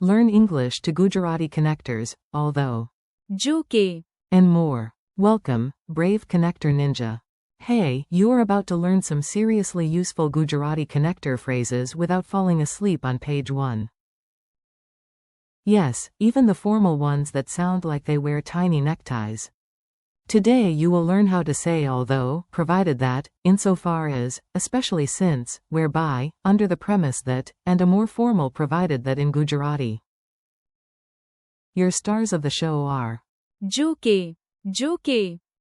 Learn English to Gujarati connectors, although, જો કે, and more. Welcome, brave connector ninja. Hey, you are about to learn some seriously useful Gujarati connector phrases without falling asleep on page 1. Yes, even the formal ones that sound like they wear tiny neckties. Today you will learn how to say although, provided that, insofar as, especially since, whereby, under the premise that, and a more formal provided that in Gujarati. Your stars of the show are જો કે,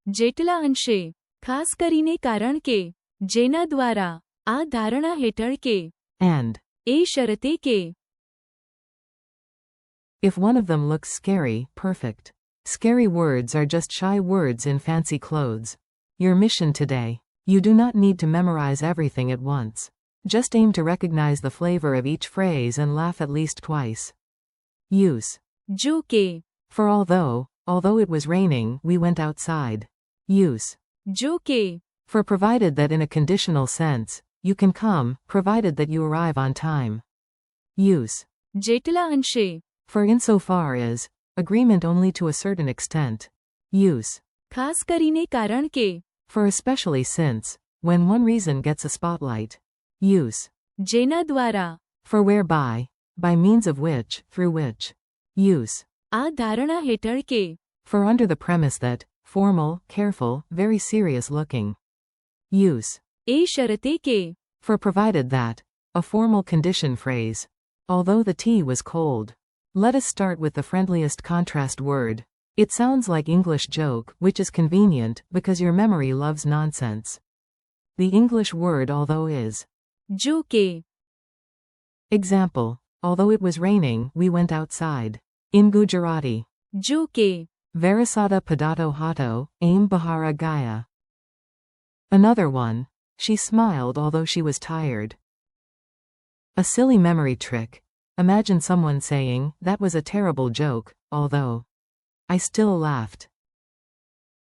જેટલા અંશે, ખાસ કરીને કારણ કે, જેના દ્વારા, આ ધારણા હેઠળ કે, and. એ શરતે કે. If one of them looks scary, perfect. Scary words are just shy words in fancy clothes. Your mission today. You do not need to memorize everything at once. Just aim to recognize the flavor of each phrase and laugh at least twice. Use. જો કે, For although it was raining, we went outside. Use. જો કે, For provided that in a conditional sense, you can come, provided that you arrive on time. Use. જેટલા અંશે, For insofar as, agreement only to a certain extent. Use. ખાસ કરીને કારણ કે, For especially since, when one reason gets a spotlight. Use. જેના દ્વારા, For whereby, by means of which, through which. Use. આ ધારણા હેઠળ કે, For under the premise that, formal, careful, very serious looking. Use. એ શરતે કે, For provided that, a formal condition phrase. Although the tea was cold. Let us start with the friendliest contrast word. It sounds like English joke, which is convenient, because your memory loves nonsense. The English word although is. જો કે, Example. Although it was raining, we went outside. In Gujarati. જો કે, Varasada Padato Hato, Aim Bahara Gaya. Another one. She smiled although she was tired. A silly memory trick. Imagine someone saying, that was a terrible joke, although. I still laughed.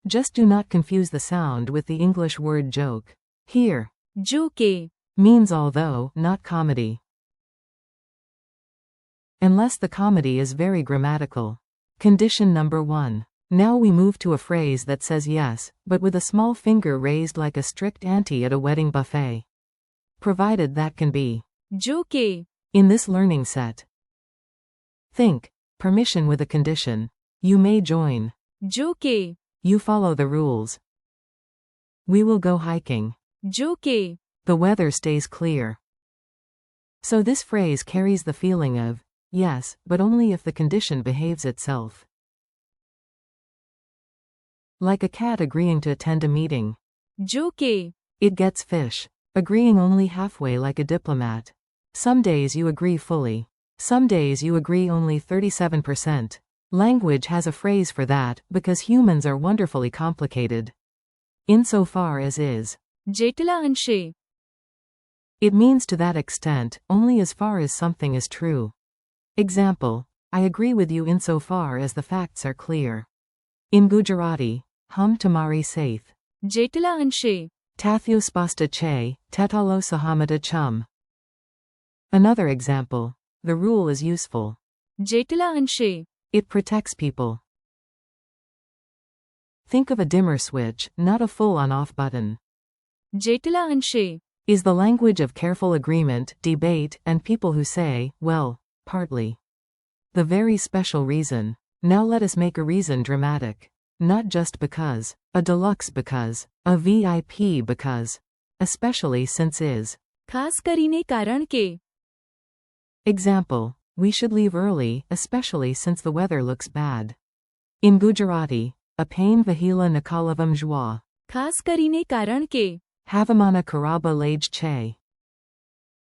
Just do not confuse the sound with the English word joke. Here. જો કે, Means although, not comedy. Unless the comedy is very grammatical. Condition number 1. Now we move to a phrase that says yes, but with a small finger raised like a strict auntie at a wedding buffet. Provided that can be. જો કે, In this learning set. Think. Permission with a condition. You may join. જો કે, You follow the rules. We will go hiking. જો કે, The weather stays clear. So this phrase carries the feeling of, yes, but only if the condition behaves itself. Like a cat agreeing to attend a meeting. જો કે, It gets fish. Agreeing only halfway like a diplomat. Some days you agree fully. Some days you agree only 37%. Language has a phrase for that, because humans are wonderfully complicated. Insofar as is. જેટલા અંશે, It means to that extent, only as far as something is true. Example. I agree with you insofar as the facts are clear. In Gujarati, hum tamari saith. જેટલા અંશે, Tathyo spasta che, tetalo sahamata chum. Another example. The rule is useful. જેટલા અંશે, It protects people. Think of a dimmer switch, not a full on-off button. જેટલા અંશે, Is the language of careful agreement, debate, and people who say, well, partly. The very special reason. Now let us make a reason dramatic. Not just because. A deluxe because. A VIP because. Especially since is. ખાસ કરીને કારણ કે, Example. We should leave early, especially since the weather looks bad. In Gujarati, a pain vahila nakalavam jwa. ખાસ કરીને કારણ કે, Havamana karaba lage che.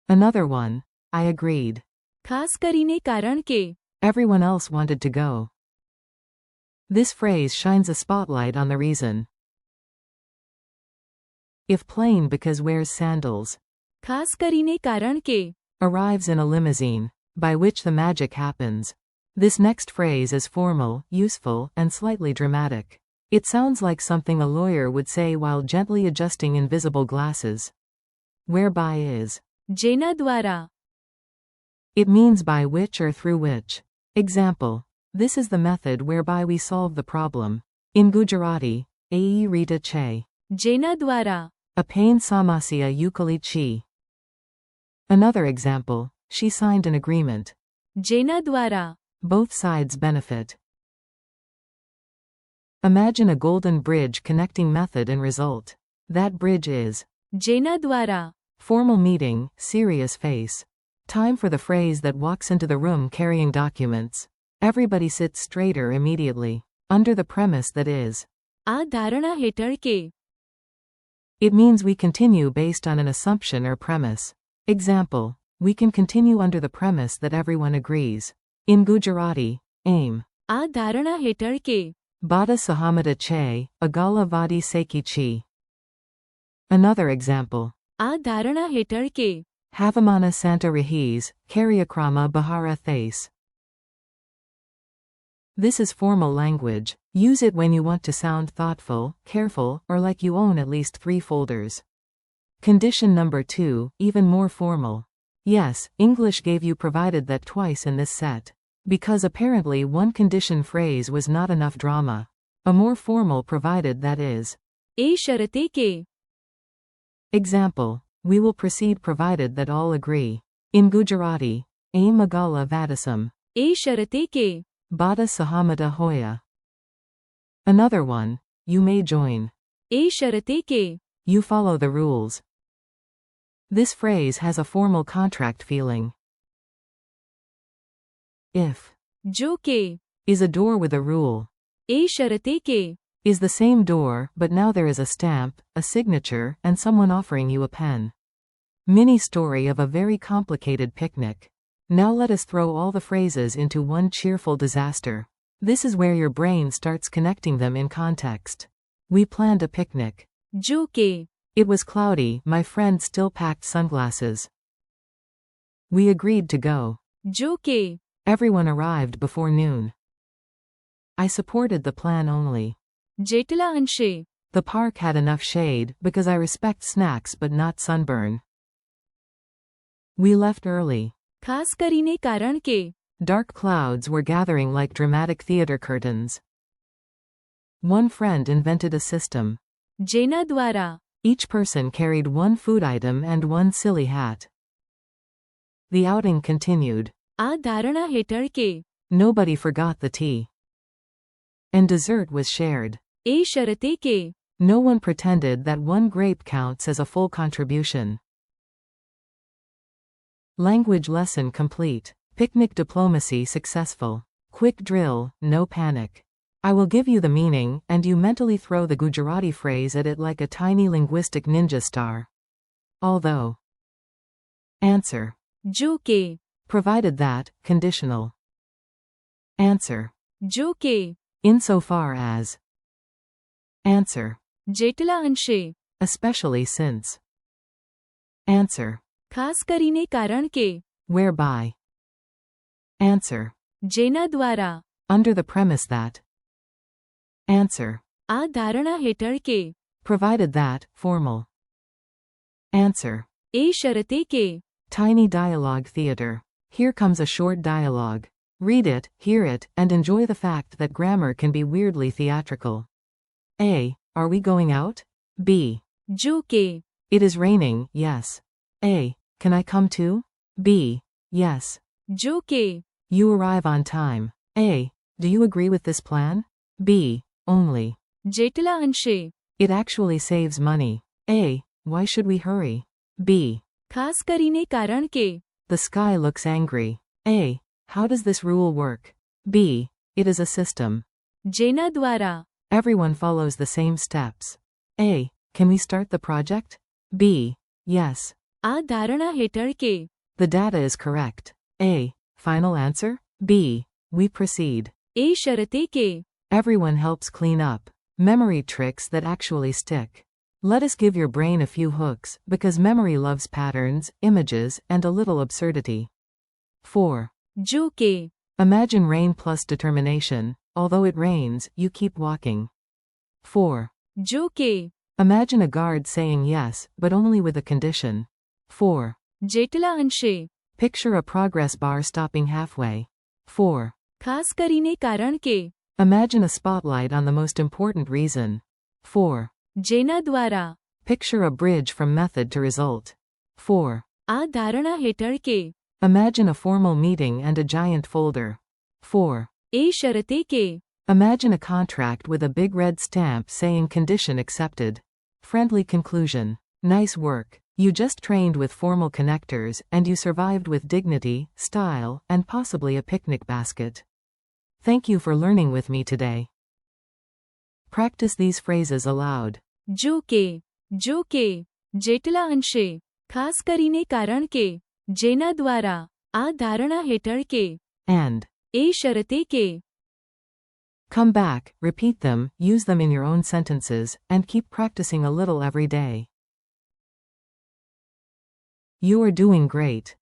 Another one. I agreed. ખાસ કરીને કારણ કે, Everyone else wanted to go. This phrase shines a spotlight on the reason. If plain because wears sandals. ખાસ કરીને કારણ કે, Arrives in a limousine. By which the magic happens. This next phrase is formal, useful, and slightly dramatic. It sounds like something a lawyer would say while gently adjusting invisible glasses. Whereby is. જેના દ્વારા, It means by which or through which. Example. This is the method whereby we solve the problem. In Gujarati, Ai Rita Che. જેના દ્વારા Apain Samasya Ukali Chi. Another example. She signed an agreement. જેના દ્વારા Both sides benefit. Imagine a golden bridge connecting method and result. That bridge is. જેના દ્વારા Formal meeting, serious face. Time for the phrase that walks into the room carrying documents. Everybody sits straighter immediately. Under the premise that is. આ ધારણા હેઠળ કે It means we continue based on an assumption or premise. Example. We can continue under the premise that everyone agrees. In Gujarati, aim. આ ધારણા હેઠળ કે Bada Sahamata Che, Agala Vadi Seki Chi. Another example. આ ધારણા હેઠળ કે Havamana Santa Rahis, Karyakrama Bahara Thais. This is formal language. Use it when you want to sound thoughtful, careful, or like you own at least 3 folders. Condition number 2, even more formal. Yes, English gave you provided that twice in this set. Because apparently one condition phrase was not enough drama. A more formal provided that is. એ શરતે કે Example. We will proceed provided that all agree. In Gujarati, Aim Magala Vadasam. એ શરતે કે Bada Sahamata Hoya. Another one. You may join. એ શરતે કે You follow the rules. This phrase has a formal contract feeling. If. જો કે Is a door with a rule. એ શરતે કે Is the same door, but now there is a stamp, a signature, and someone offering you a pen. Mini story of a very complicated picnic. Now let us throw all the phrases into one cheerful disaster. This is where your brain starts connecting them in context. We planned a picnic. જો કે It was cloudy, my friend still packed sunglasses. We agreed to go. જો કે Everyone arrived before noon. I supported the plan only. જેટલા અંશે The park had enough shade, because I respect snacks but not sunburn. We left early. ખાસ કરીને કારણ કે Dark clouds were gathering like dramatic theater curtains. One friend invented a system. જેના દ્વારા Each person carried one food item and one silly hat. The outing continued. આ ધારણા હેઠળ કે Nobody forgot the tea. And dessert was shared. એ શરતે કે No one pretended that one grape counts as a full contribution. Language lesson complete. Picnic diplomacy successful. Quick drill, no panic. I will give you the meaning, and you mentally throw the Gujarati phrase at it like a tiny linguistic ninja star. Although. Answer. જો કે Provided that, conditional. Answer. જો કે Insofar as. Answer. જેટલા અંશે Especially since. Answer. ખાસ કરીને કારણ કે Whereby. Answer. જેના દ્વારા Under the premise that. Answer. આ ધારણા હેઠળ કે Provided that, formal. Answer. એ શરતે કે Tiny dialogue theater. Here comes a short dialogue. Read it, hear it, and enjoy the fact that grammar can be weirdly theatrical. A. Are we going out? B. જો કે It is raining, yes. A. Can I come too? B. Yes. જો કે You arrive on time. A. Do you agree with this plan? B. Only. જેટલા અંશે It actually saves money. A. Why should we hurry? B. ખાસ કરીને કારણ કે The sky looks angry. A. How does this rule work? B. It is a system. જેના દ્વારા Everyone follows the same steps. A. Can we start the project? B. Yes. આ ધારણા હેઠળ કે The data is correct. A. Final answer? B. We proceed. એ શરતે કે Everyone helps clean up. Memory tricks that actually stick. Let us give your brain a few hooks, because memory loves patterns, images, and a little absurdity. 4. જો કે Imagine rain plus determination. Although it rains, you keep walking. 4. જો કે Imagine a guard saying yes, but only with a condition. 4. જેટલા અંશે Picture a progress bar stopping halfway. 4. ખાસ કરીને કારણ કે Imagine a spotlight on the most important reason. 4. જેના દ્વારા Picture a bridge from method to result. 4. આ ધારણા હેઠળ કે Imagine a formal meeting and a giant folder. 4. એ શરતે કે Imagine a contract with a big red stamp saying condition accepted. Friendly conclusion. Nice work. You just trained with formal connectors, and you survived with dignity, style, and possibly a picnic basket. Thank you for learning with me today. Practice these phrases aloud. જો કે જેટલા અંશે ખાસ કરીને કારણ કે જેના દ્વારા આ ધારણા હેઠળ કે And. એ શરતે કે Come back, repeat them, use them in your own sentences, and keep practicing a little every day. You are doing great.